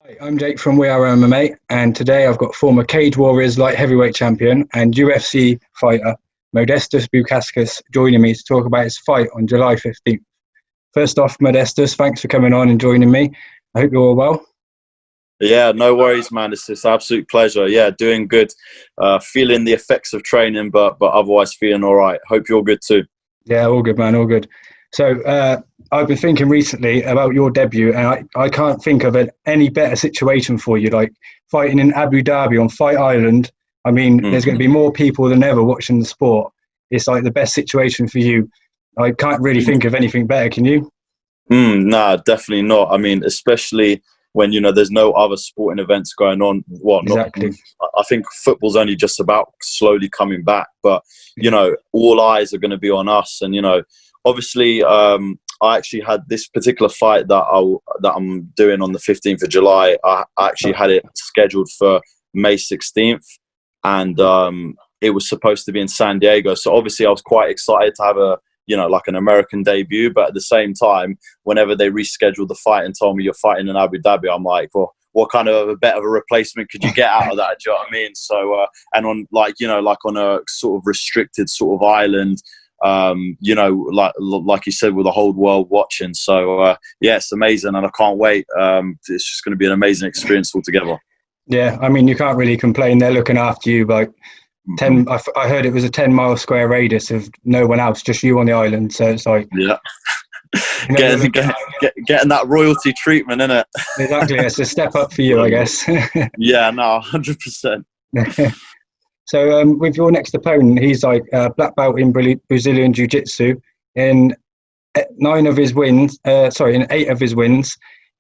Hi, I'm Jake from We Are MMA, and today I've got former Cage Warriors light heavyweight champion and UFC fighter Modestas Bukauskas joining me to talk about his fight on July 15th. First off, Modestas, thanks for coming on and joining me. I hope you're all well. Yeah, no worries, man. It's an absolute pleasure. Yeah, doing good. Feeling the effects of training, but otherwise feeling all right. Hope you're good too. Yeah, all good, man, all good. So I've been thinking recently about your debut, and I can't think of any better situation for you, like fighting in Abu Dhabi on Fight Island. I mean, there's going to be more people than ever watching the sport. It's like the best situation for you. I can't really think of anything better, can you? Nah, definitely not. I mean, especially when, there's no other sporting events going on. Exactly. I think football's only just about slowly coming back, but, all eyes are going to be on us. And, obviously, I actually had this particular fight that I'm doing on the 15th of July. I actually had it scheduled for May 16th, and it was supposed to be in San Diego. So obviously I was quite excited to have like an American debut. But at the same time, whenever they rescheduled the fight and told me you're fighting in Abu Dhabi, I'm like, well, what kind of a better replacement could you get out of that? Do you know what I mean? So, and on like on a sort of restricted sort of island, like you said, with the whole world watching. So, yeah, it's amazing, and I can't wait. It's just going to be an amazing experience altogether. Yeah, I mean, you can't really complain. They're looking after you. Like 10, I heard it was a 10-mile square radius of no one else, just you on the island. So it's like, yeah, getting that royalty treatment, innit? Exactly, it's a step up for you, I guess. Yeah, no, 100%. So with your next opponent, he's like black belt in Brazilian Jiu-Jitsu. In 8 of his wins,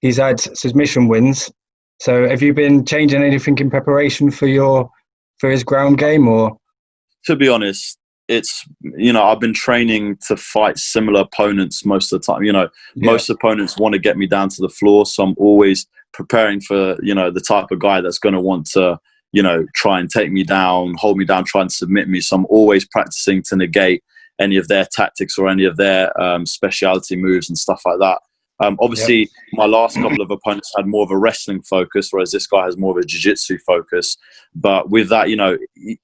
he's had submission wins. So have you been changing anything in preparation for his ground game, or? To be honest, it's, I've been training to fight similar opponents most of the time. Most opponents want to get me down to the floor, so I'm always preparing for, the type of guy that's going to want to, try and take me down, hold me down, try and submit me. So I'm always practicing to negate any of their tactics or any of their speciality moves and stuff like that. Obviously, my last couple of opponents had more of a wrestling focus, whereas this guy has more of a jiu-jitsu focus. But with that,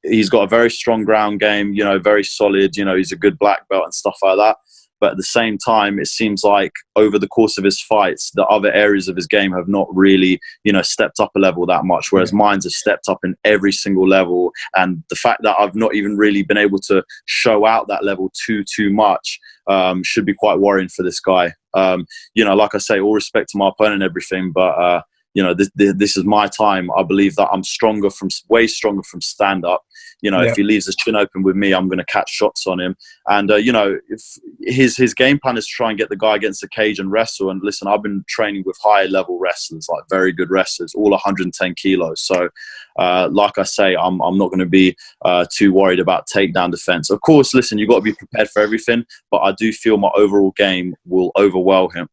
he's got a very strong ground game, very solid, he's a good black belt and stuff like that. But at the same time, it seems like over the course of his fights, the other areas of his game have not really, stepped up a level that much, whereas mine's have stepped up in every single level. And the fact that I've not even really been able to show out that level too much should be quite worrying for this guy. Like I say, all respect to my opponent and everything, but this is my time. I believe that I'm way stronger from stand up. If he leaves his chin open with me, I'm going to catch shots on him. And if his game plan is to try and get the guy against the cage and wrestle. And listen, I've been training with high level wrestlers, like very good wrestlers, all 110 kilos. So, like I say, I'm not going to be too worried about takedown defense. Of course, listen, you've got to be prepared for everything, but I do feel my overall game will overwhelm him.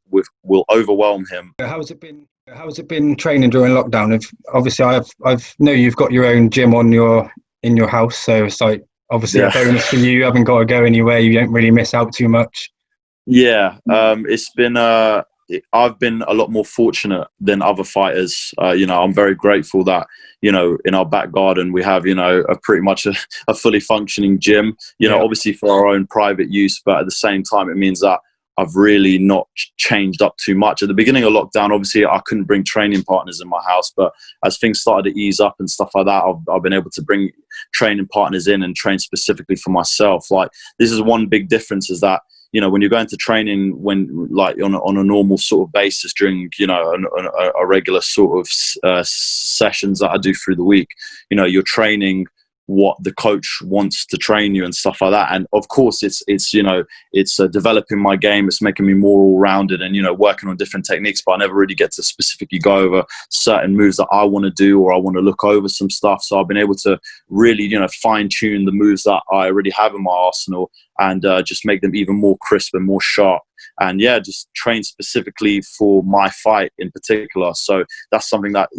How has it been training during lockdown? Obviously, I've know you've got your own gym in your house, so it's like obviously a bonus for you. You haven't got to go anywhere. You don't really miss out too much. Yeah, it's been. I've been a lot more fortunate than other fighters. I'm very grateful that in our back garden we have a pretty much a fully functioning gym. Obviously for our own private use, but at the same time it means that I've really not changed up too much. At the beginning of lockdown, obviously, I couldn't bring training partners in my house. But as things started to ease up and stuff like that, I've been able to bring training partners in and train specifically for myself. Like, this is one big difference is that, when you're going to training on a normal sort of basis during, a regular sort of sessions that I do through the week, you're training what the coach wants to train you and stuff like that. And of course it's developing my game. It's making me more all-rounded and working on different techniques, but I never really get to specifically go over certain moves that I want to do, or I want to look over some stuff. So I've been able to really fine-tune the moves that I already have in my arsenal and just make them even more crisp and more sharp. And just train specifically for my fight in particular. So that's something that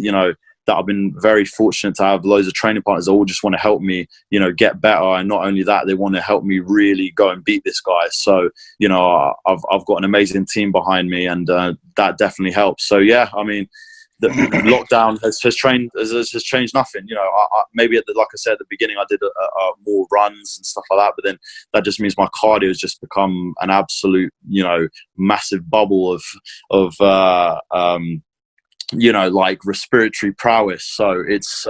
that I've been very fortunate to have loads of training partners that all just want to help me, get better. And not only that, they want to help me really go and beat this guy. So, I've got an amazing team behind me, and that definitely helps. So, yeah, I mean, the lockdown has changed nothing. You know, maybe like I said at the beginning, I did more runs and stuff like that, but then that just means my cardio has just become an absolute, you know, massive bubble of you know, like respiratory prowess. So it's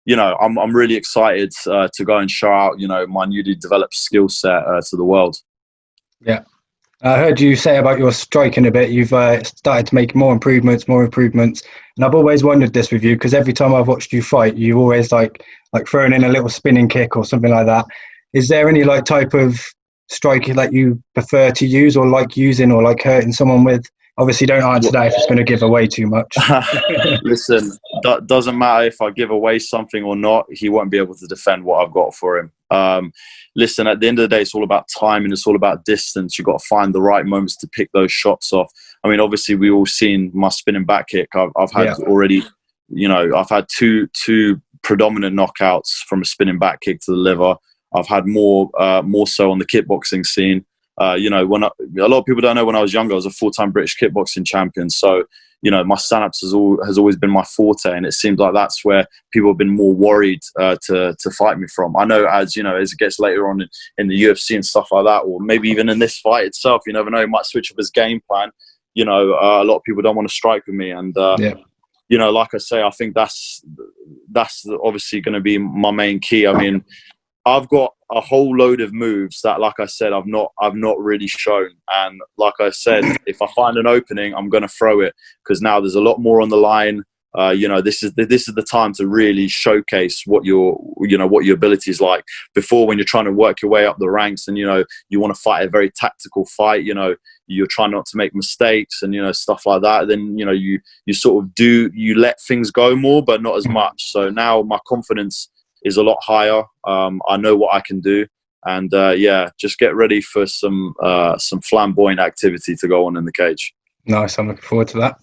you know, I'm really excited to go and show out, you know, my newly developed skill set to the world. Yeah. I heard you say about your striking a bit. You've started to make more improvements, and I've always wondered this with you, because every time I've watched you fight, you always like throwing in a little spinning kick or something like that. Is there any like type of striking that you prefer to use, or like using, or like hurting someone with? Obviously, don't answer that if it's going to give away too much. Listen, doesn't matter if I give away something or not. He won't be able to defend what I've got for him. Listen, at the end of the day, it's all about time and it's all about distance. You've got to find the right moments to pick those shots off. I mean, obviously, we all seen my spinning back kick. I've had already, you know, I've had two predominant knockouts from a spinning back kick to the liver. I've had more so on the kickboxing scene. You know, a lot of people don't know, when I was younger, I was a 4-time British kickboxing champion. So, you know, my stand-ups has always been my forte, and it seems like that's where people have been more worried to fight me from. I know, as you know, as it gets later on in the UFC and stuff like that, or maybe even in this fight itself, you never know, he might switch up his game plan. You know, a lot of people don't want to strike with me, and you know, like I say, I think that's obviously going to be my main key. I mean, I've got a whole load of moves that, like I said, I've not really shown. And like I said, if I find an opening, I'm going to throw it, because now there's a lot more on the line. You know, this is the time to really showcase what your ability is like. Before, when you're trying to work your way up the ranks, and you know, you want to fight a very tactical fight, you know, you're trying not to make mistakes and, you know, stuff like that. Then, you know, you sort of you let things go more, but not as much. So now my confidence is a lot higher. I know what I can do, and yeah, just get ready for some flamboyant activity to go on in the cage. Nice, I'm looking forward to that.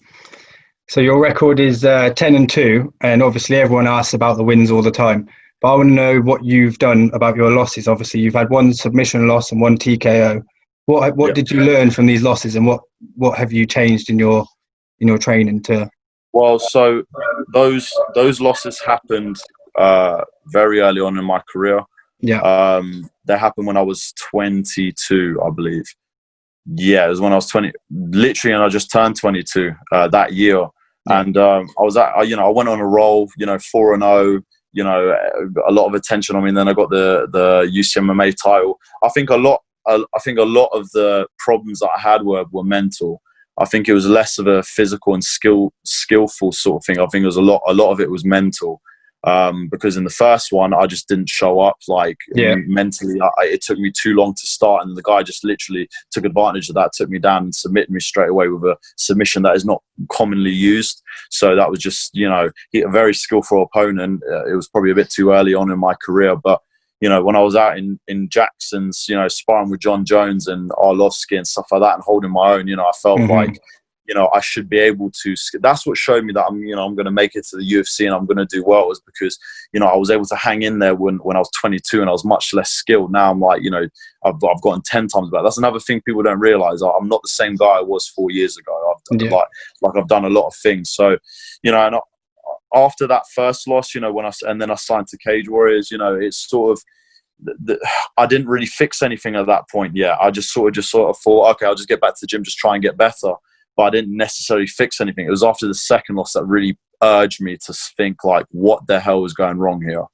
So your record is 10-2, and obviously everyone asks about the wins all the time. But I want to know what you've done about your losses. Obviously, you've had one submission loss and one TKO. What did you learn from these losses, and what have you changed in your training to? Well, so those losses happened very early on in my career. Yeah. They happened when I was 22, I believe. Yeah, it was when I was 20, literally, and I just turned 22 that year. Yeah. And I went on a roll, you know, 4-0, you know, a lot of attention on me. And then I got the UFC MMA title. I think a lot of the problems that I had were mental. I think it was less of a physical and skillful sort of thing. I think it was a lot of it was mental. Because in the first one, I just didn't show up. Like, mentally, it took me too long to start, and the guy just literally took advantage of that, took me down and submitted me straight away with a submission that is not commonly used. So that was just, you know, a very skillful opponent. It was probably a bit too early on in my career, but you know, when I was out in Jackson's, you know, sparring with Jon Jones and Arlovsky and stuff like that, and holding my own, you know, I felt like, you know, I should be able to. That's what showed me that I'm going to make it to the UFC and I'm going to do well, was because, you know, I was able to hang in there when I was 22 and I was much less skilled. Now I'm like, you know, I've gotten 10 times better. That's another thing people don't realize. I'm not the same guy I was 4 years ago. I've done a lot of things. So, you know, and after that first loss, you know, and then I signed to Cage Warriors, you know, it's sort of, I didn't really fix anything at that point yet. I just sort of thought, okay, I'll just get back to the gym, just try and get better. But I didn't necessarily fix anything. It was after the second loss that really urged me to think, like, what the hell was going wrong here?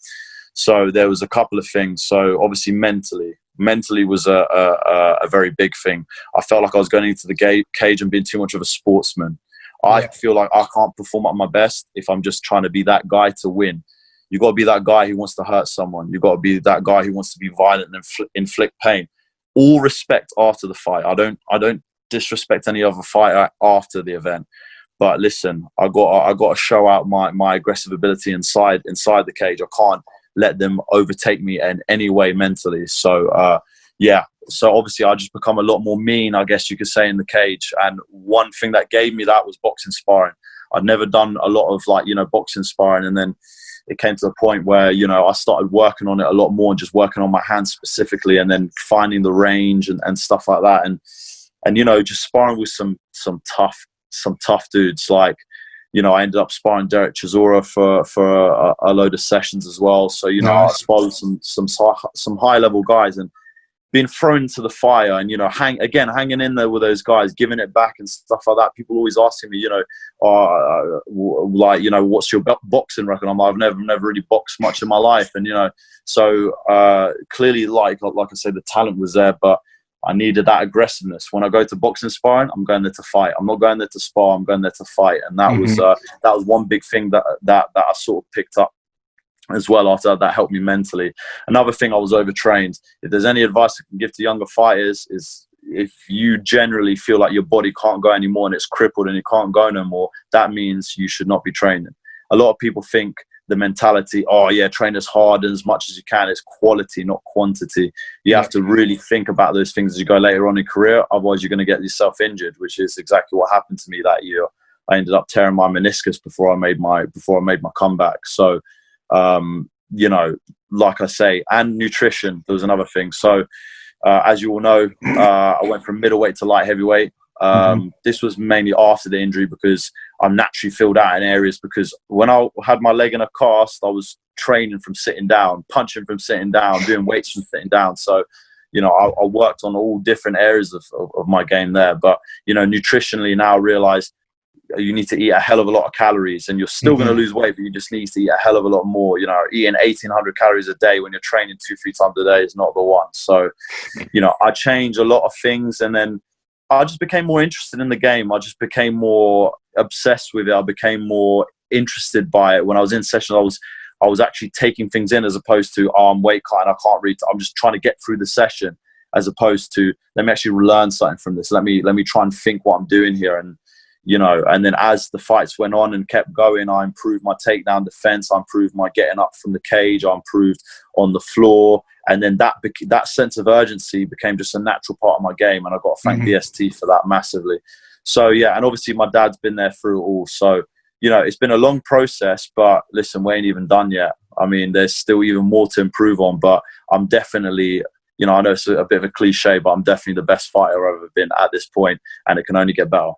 So there was a couple of things. So obviously mentally was a very big thing. I felt like I was going into the cage and being too much of a sportsman. I feel like I can't perform at my best if I'm just trying to be that guy to win. You've got to be that guy who wants to hurt someone. You've got to be that guy who wants to be violent and inflict pain. All respect after the fight. I don't disrespect any other fighter after the event. But listen, I got to show out my aggressive ability inside the cage. I can't let them overtake me in any way mentally. So so obviously I just become a lot more mean, I guess you could say, in the cage. And one thing that gave me that was boxing sparring. I'd never done a lot of, like, you know, boxing sparring, and then it came to the point where, you know, I started working on it a lot more and just working on my hands specifically, and then finding the range and stuff like that. And you know, just sparring with some tough dudes. Like, I ended up sparring Derek Chisora for a load of sessions as well. So I Nice. sparred with some high level guys, and being thrown into the fire, and hanging in there with those guys, giving it back and stuff like that. People always asking me, what's your boxing record? I'm like, I've never really boxed much in my life, and so clearly, like I said, the talent was there, but I needed that aggressiveness. When I go to boxing sparring, I'm going there to fight. I'm not going there to spar. I'm going there to fight, and that was one big thing that I sort of picked up as well. After that helped me mentally. Another thing, I was overtrained. If there's any advice I can give to younger fighters, is if you generally feel like your body can't go anymore and it's crippled and it can't go no more, that means you should not be training. A lot of people think the mentality, oh yeah, train as hard and as much as you can. It's quality, not quantity. You have to really think about those things as you go later on in your career. Otherwise, you're going to get yourself injured, which is exactly what happened to me that year. I ended up tearing my meniscus before I made my comeback. So, like I say, and nutrition, there was another thing. So, as you all know, I went from middleweight to light heavyweight. This was mainly after the injury, because I'm naturally filled out in areas, because when I had my leg in a cast, I was training from sitting down, punching from sitting down, doing weights from sitting down. So, I worked on all different areas of my game there. But, nutritionally now I realize you need to eat a hell of a lot of calories, and you're still going to lose weight, but you just need to eat a hell of a lot more. Eating 1,800 calories a day when you're training 2-3 times a day is not the one. So, I changed a lot of things, and then I just became more interested in the game. I just became more obsessed with it. I became more interested by it. When I was in sessions, I was actually taking things in, as opposed to, I'm weight cutting, I can't read. I'm just trying to get through the session, as opposed to, let me actually learn something from this. Let me try and think what I'm doing here. And then as the fights went on and kept going, I improved my takedown defense. I improved my getting up from the cage. I improved on the floor. And then that sense of urgency became just a natural part of my game. And I got to thank BST for that massively. So, yeah, and obviously my dad's been there through it all. So, it's been a long process, but listen, we ain't even done yet. I mean, there's still even more to improve on, but I'm definitely, I know it's a bit of a cliche, but I'm definitely the best fighter I've ever been at this point, and it can only get better.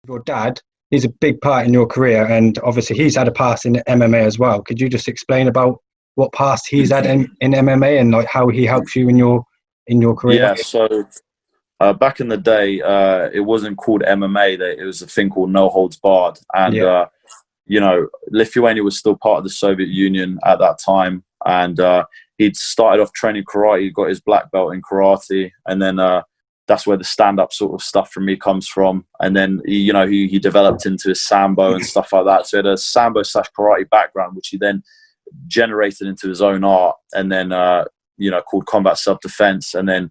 Your dad, he's a big part in your career, and obviously he's had a past in MMA as well. Could you just explain about what past he's had in MMA, and like how he helps you in your career? Yeah, so back in the day, it wasn't called MMA. It was a thing called No Holds Barred, and Lithuania was still part of the Soviet Union at that time, and he'd started off training karate. He got his black belt in karate, and then that's where the stand-up sort of stuff from me comes from. And then he developed into his sambo and stuff like that. So he had a sambo / karate background, which he then generated into his own art, and then called combat self-defense. And then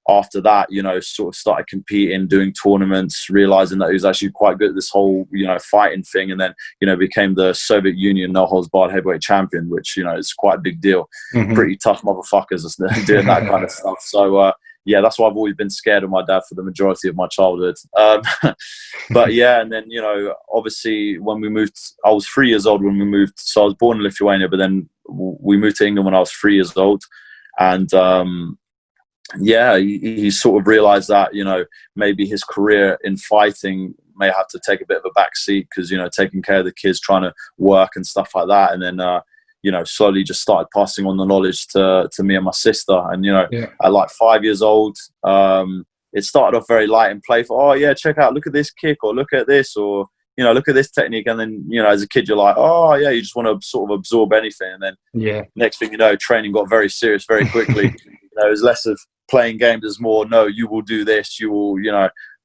after that, sort of started competing, doing tournaments, realizing that he was actually quite good at this whole fighting thing. And then became the Soviet Union no holds barred heavyweight champion, which is quite a big deal. Pretty tough motherfuckers doing that kind of stuff. So yeah, that's why I've always been scared of my dad for the majority of my childhood. But yeah, and then, obviously when we moved, I was 3 years old when we moved. So I was born in Lithuania, but then we moved to England when I was 3 years old. And yeah, he sort of realized that, maybe his career in fighting may have to take a bit of a backseat, because, taking care of the kids, trying to work and stuff like that. And then, slowly just started passing on the knowledge to me and my sister. And, at like 5 years old, it started off very light and playful. Oh yeah, check out, look at this kick, or look at this, or, look at this technique. And then, as a kid, you're like, oh yeah, you just want to sort of absorb anything. And then next thing you know, training got very serious very quickly. It was less of playing games, as more, no, you will do this, you will,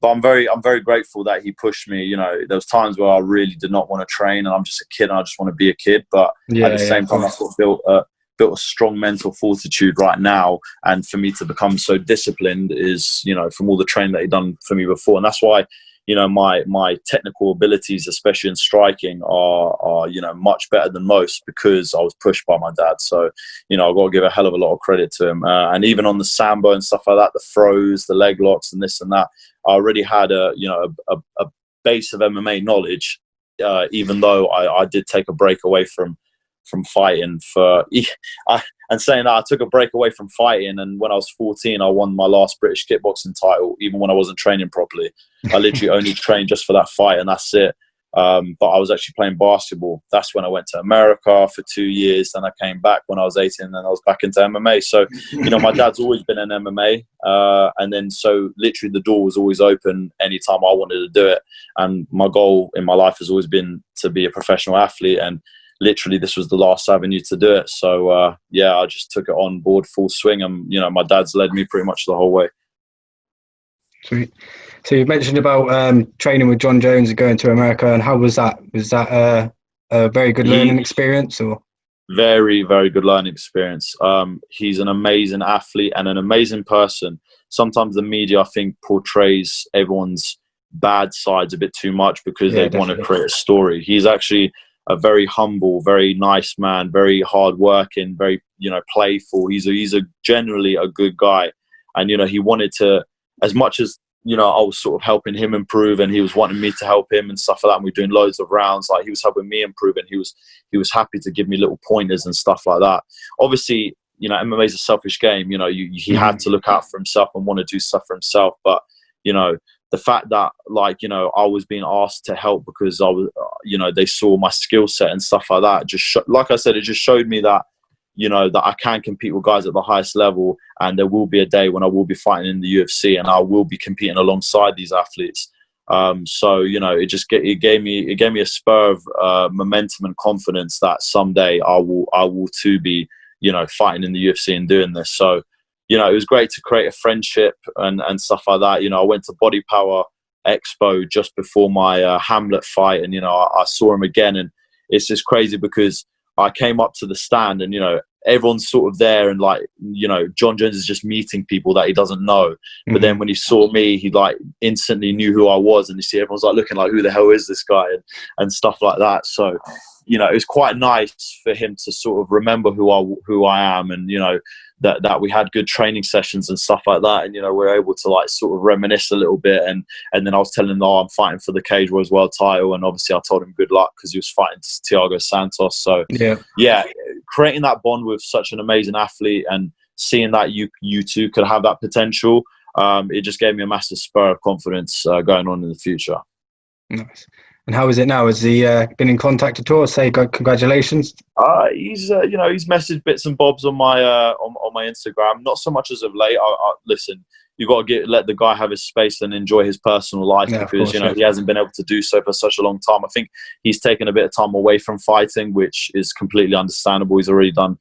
but I'm very grateful that he pushed me. There was times where I really did not want to train, and I'm just a kid and I just want to be a kid. But at the same time, I've built a strong mental fortitude right now. And for me to become so disciplined is, from all the training that he done for me before. And that's why, my technical abilities, especially in striking, are much better than most, because I was pushed by my dad. So, I've got to give a hell of a lot of credit to him. And even on the sambo and stuff like that, the throws, the leg locks, and this and that, I already had a base of MMA knowledge, even though I did take a break away from fighting and saying that I took a break away from fighting, and when I was 14 I won my last British kickboxing title, even when I wasn't training properly. I literally only trained just for that fight, and that's it. But I was actually playing basketball. That's when I went to America for 2 years. Then I came back when I was 18, and then I was back into MMA. So, you know, my dad's always been in MMA. And then so literally the door was always open anytime I wanted to do it. And my goal in my life has always been to be a professional athlete. And literally this was the last avenue to do it. So, yeah, I just took it on board full swing. And, you know, my dad's led me pretty much the whole way. Sweet. So you mentioned about training with Jon Jones and going to America, and how was that? Was that a very good learning experience, or? Very, very good learning experience. He's an amazing athlete and an amazing person. Sometimes the media, I think, portrays everyone's bad sides a bit too much because they want to create a story. He's actually a very humble, very nice man, very hardworking, very, you know, playful. He's a generally a good guy, and you know, he wanted to, as much as, you know, I was sort of helping him improve and he was wanting me to help him and stuff like that. And we were doing loads of rounds. Like, he was helping me improve, and he was happy to give me little pointers and stuff like that. Obviously, you know, MMA is a selfish game. You know, he had to look out for himself and want to do stuff for himself. But, you know, the fact that, like, you know, I was being asked to help because I was, you know, they saw my skill set and stuff like that. Like I said, it just showed me that, you know, that I can compete with guys at the highest level, and there will be a day when I will be fighting in the UFC and I will be competing alongside these athletes. So, you know, it gave me a spur of momentum and confidence that someday I will too be, you know, fighting in the UFC and doing this. So, you know, it was great to create a friendship and stuff like that. You know, I went to Body Power Expo just before my Hamlet fight, and, you know, I saw him again, and it's just crazy because I came up to the stand and, you know, everyone's sort of there, and, like, you know, Jon Jones is just meeting people that he doesn't know. But then when he saw me, he, like, instantly knew who I was, and you see everyone's like looking like, who the hell is this guy, and stuff like that. So, you know, it was quite nice for him to sort of remember who I am, and, you know, that we had good training sessions and stuff like that, and, you know, we're able to, like, sort of reminisce a little bit, and then I was telling him, oh, I'm fighting for the Cage Warriors world title, and obviously I told him good luck because he was fighting Thiago Santos. So yeah, creating that bond with such an amazing athlete and seeing that you two could have that potential, it just gave me a massive spur of confidence going on in the future. Nice. And how is it now? Has he been in contact at all? Say congratulations. He's you know, he's messaged bits and bobs on my on my Instagram. Not so much as of late. Listen, you got to let the guy have his space and enjoy his personal life, because course, you know, he hasn't been able to do so for such a long time. I think he's taken a bit of time away from fighting, which is completely understandable. He's already done,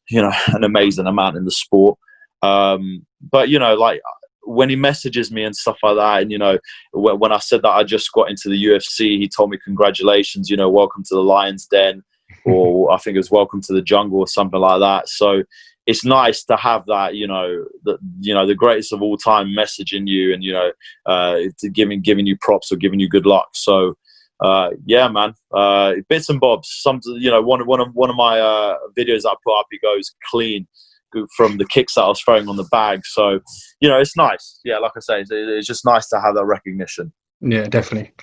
you know, an amazing amount in the sport. But, you know, like, when he messages me and stuff like that, and, you know, when I said that I just got into the UFC, he told me congratulations, you know, welcome to the Lion's Den, or I think it was welcome to the jungle or something like that. So it's nice to have that, you know, the greatest of all time messaging you, and, you know, giving you props or giving you good luck. So yeah, man, bits and bobs. Some, you know, one of my videos I put up, he goes clean from the kicks that I was throwing on the bag. So, you know, it's nice. Yeah, like I say, it's just nice to have that recognition. Yeah, definitely.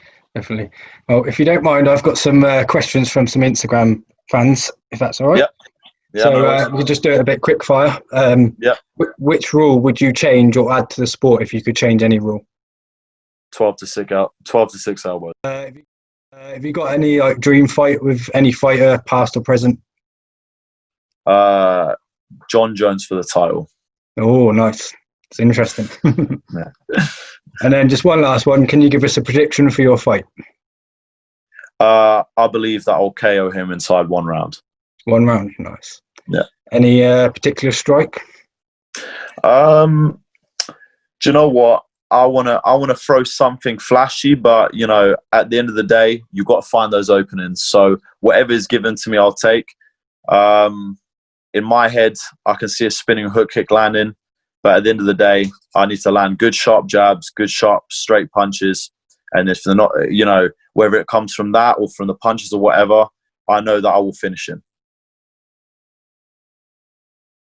Well, if you don't mind, I've got some questions from some Instagram fans, if that's all right. Yeah, so we'll just do it a bit quick fire. Which rule would you change or add to the sport if you could change any rule? 12 to 6 elbows. Have you got any, like, dream fight with any fighter, past or present? Jon Jones for the title. Oh, nice. It's interesting. Yeah. And then just one last one. Can you give us a prediction for your fight? I believe that I'll KO him inside 1 round. 1 round, nice. Yeah. Any particular strike? Do you know what? I wanna throw something flashy, but, you know, at the end of the day, you've got to find those openings. So whatever is given to me, I'll take. In my head, I can see a spinning hook kick landing, but at the end of the day, I need to land good sharp jabs, good sharp straight punches, and if they're not, you know, whether it comes from that or from the punches or whatever, I know that I will finish him.